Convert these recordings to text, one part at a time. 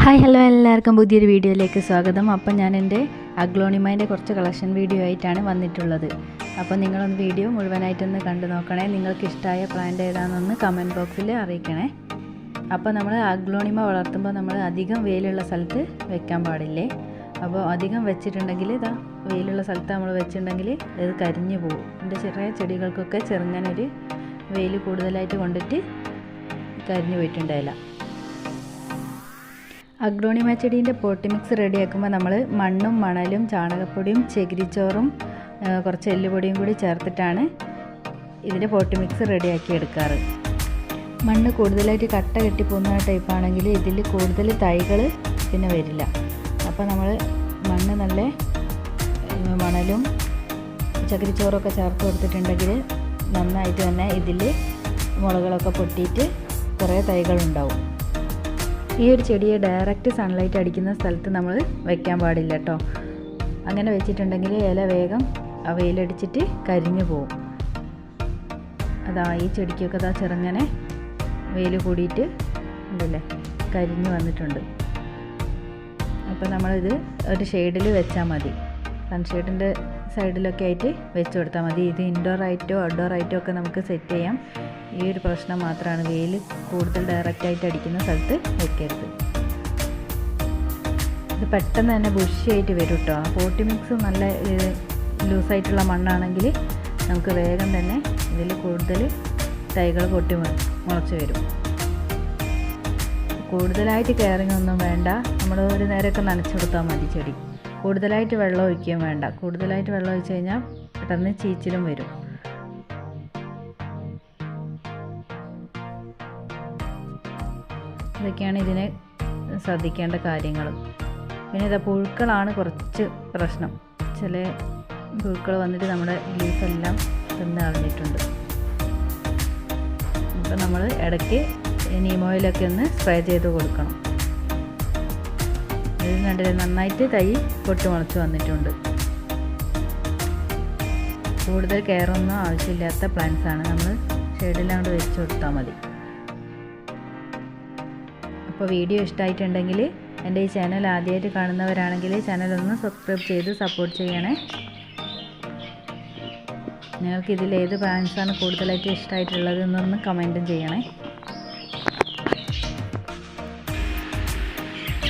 Hi hello എല്ലാവർക്കും പുതിയൊരു വീഡിയോയിലേക്ക് സ്വാഗതം. അപ്പം ഞാൻ എൻ്റെ അഗ്ലോണിമേൻ്റെ കുറച്ച് കളക്ഷൻ വീഡിയോ ആയിട്ടാണ് വന്നിട്ടുള്ളത്. അപ്പോൾ നിങ്ങളൊന്ന് വീഡിയോ മുഴുവനായിട്ടൊന്ന് കണ്ടു നോക്കണേ. നിങ്ങൾക്ക് ഇഷ്ടമായ പ്ലാന്റ് ഏതാണെന്നൊന്ന് കമൻറ്റ് ബോക്സിൽ അറിയിക്കണേ. അപ്പോൾ നമ്മൾ അഗ്ലോണിമ വളർത്തുമ്പോൾ നമ്മൾ അധികം വെയിലുള്ള സ്ഥലത്ത് വെക്കാൻ പാടില്ലേ. അപ്പോൾ അധികം വെച്ചിട്ടുണ്ടെങ്കിൽ ഇതാ വെയിലുള്ള സ്ഥലത്ത് നമ്മൾ വെച്ചിട്ടുണ്ടെങ്കിൽ ഇത് കരിഞ്ഞു പോകും. എൻ്റെ ചെറിയ ചെടികൾക്കൊക്കെ ചെറുങ്ങനൊരു വെയിൽ കൂടുതലായിട്ട് കൊണ്ടിട്ട് കരിഞ്ഞു പോയിട്ടുണ്ടായില്ല. അഗ്ലോണിമ ചെടീൻ്റെ പോട്ടി മിക്സ് റെഡിയാക്കുമ്പോൾ നമ്മൾ മണ്ണും മണലും ചാണകപ്പൊടിയും ചകിരിച്ചോറും കുറച്ച് എല്ലുപൊടിയും കൂടി ചേർത്തിട്ടാണ് ഇതിൻ്റെ പോട്ടി മിക്സ് റെഡിയാക്കി എടുക്കാറ്. മണ്ണ് കൂടുതലായിട്ട് കട്ട കെട്ടിപ്പോകുന്ന ടൈപ്പാണെങ്കിൽ ഇതിൽ കൂടുതൽ തൈകൾ പിന്നെ വരില്ല. അപ്പോൾ നമ്മൾ മണ്ണ് നല്ല മണലും ചകിരിച്ചോറൊക്കെ ചേർത്ത് കൊടുത്തിട്ടുണ്ടെങ്കിൽ നന്നായിട്ട് തന്നെ ഇതിൽ മുളകളൊക്കെ പൊട്ടിയിട്ട് കുറേ തൈകളുണ്ടാവും. ഈ ഒരു ചെടിയെ ഡയറക്റ്റ് സൺലൈറ്റ് അടിക്കുന്ന സ്ഥലത്ത് നമ്മൾ വെക്കാൻ പാടില്ല കേട്ടോ. അങ്ങനെ വെച്ചിട്ടുണ്ടെങ്കിൽ ഇല വേഗം ആ വെയിലടിച്ചിട്ട് കരിഞ്ഞു പോവും. അതാ ഈ ചെടിക്കൊക്കെ അതാ ചെറുങ്ങനെ വെയിൽ കൂടിയിട്ട് ഉണ്ടല്ലേ കരിഞ്ഞു വന്നിട്ടുണ്ട്. അപ്പോൾ നമ്മളിത് ഒരു ഷെയ്ഡിൽ വെച്ചാൽ മതി. സൺഷെയ്ഡിൻ്റെ സൈഡിലൊക്കെ ആയിട്ട് വെച്ച് കൊടുത്താൽ മതി. ഇത് ഇൻഡോർ ആയിട്ടോ ഔട്ട്ഡോർ ആയിട്ടോ ഒക്കെ നമുക്ക് സെറ്റ് ചെയ്യാം. ഈ ഒരു പ്രശ്നം മാത്രമാണ്, വെയിൽ കൂടുതൽ ഡയറക്റ്റായിട്ട് അടിക്കുന്ന സ്ഥലത്ത് വെക്കരുത്. ഇത് പെട്ടെന്ന് തന്നെ ബുഷിയായിട്ട് വരും കേട്ടോ. പോട്ടി മിക്സ് നല്ല ലൂസായിട്ടുള്ള മണ്ണാണെങ്കിൽ നമുക്ക് വേഗം തന്നെ ഇതിൽ കൂടുതൽ തൈകൾ പൊട്ടി മുളച്ച് വരും. കൂടുതലായിട്ട് കെയറിങ് ഒന്നും വേണ്ട. നമ്മൾ ഒരു നേരമൊക്കെ നനച്ചു കൊടുത്താൽ മതി ചെടി. കൂടുതലായിട്ട് വെള്ളം ഒഴിക്കുകയും വേണ്ട. കൂടുതലായിട്ട് വെള്ളം ഒഴിച്ച് കഴിഞ്ഞാൽ പെട്ടെന്ന് ചീച്ചിലും വരും. ഇതൊക്കെയാണ് ഇതിനെ ശ്രദ്ധിക്കേണ്ട കാര്യങ്ങൾ. പിന്നെ ഇതാ പുഴുക്കളാണ് കുറച്ച് പ്രശ്നം. ചില പുഴുക്കൾ വന്നിട്ട് നമ്മുടെ ലീഫെല്ലാം തിന്ന് കളഞ്ഞിട്ടുണ്ട്. അപ്പോൾ നമ്മൾ ഇടയ്ക്ക് നീം ഓയിലൊക്കെ ഒന്ന് സ്പ്രേ ചെയ്ത് കൊടുക്കണം. ഇത് കണ്ടില്ലേ നന്നായിട്ട് തൈ പൊട്ടി മുളച്ച് വന്നിട്ടുണ്ട്. കൂടുതൽ കെയറൊന്നും ആവശ്യമില്ലാത്ത പ്ലാന്റ്സ് ആണ്. നമ്മൾ ഷെയ്ഡിലാണ്ട് വെച്ച് കൊടുത്താൽ മതി. അപ്പോൾ വീഡിയോ ഇഷ്ടമായിട്ടുണ്ടെങ്കിൽ എൻ്റെ ഈ ചാനൽ ആദ്യമായിട്ട് കാണുന്നവരാണെങ്കിൽ ചാനലൊന്ന് സബ്സ്ക്രൈബ് ചെയ്ത് സപ്പോർട്ട് ചെയ്യണേ. നിങ്ങൾക്ക് ഇതിൽ ഏത് പ്ലാന്റ്സാണ് കൂടുതലായിട്ട് ഇഷ്ടമായിട്ടുള്ളത് എന്നൊന്ന് കമൻറ്റും ചെയ്യണേ.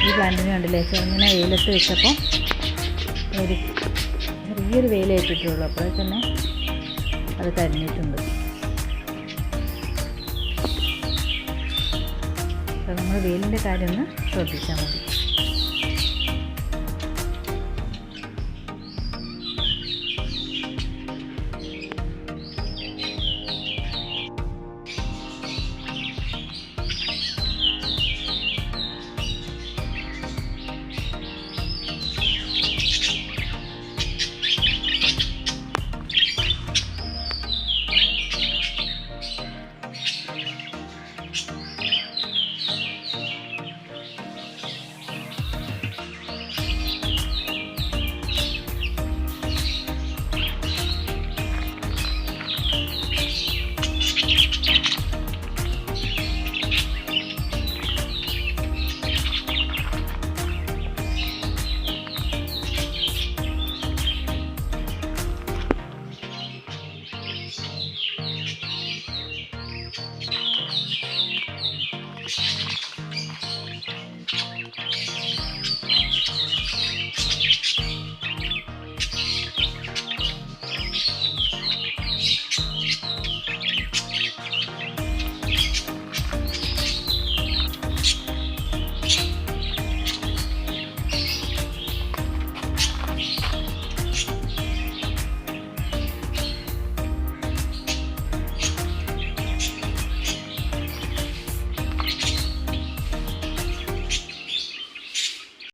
ഈ പ്ലാന്റിന് കണ്ടില്ലേ ചെറുങ്ങനെ വെയിലത്ത് വെച്ചപ്പോൾ ഒരു ചെറിയൊരു വെയിലേറ്റിട്ടുള്ളൂ. അപ്പോൾ തന്നെ അത് കരിഞ്ഞിട്ടുണ്ട്. അപ്പോൾ നമ്മൾ വെയിലിൻ്റെ കാര്യം ഒന്ന് ശ്രദ്ധിച്ചാൽ മതി.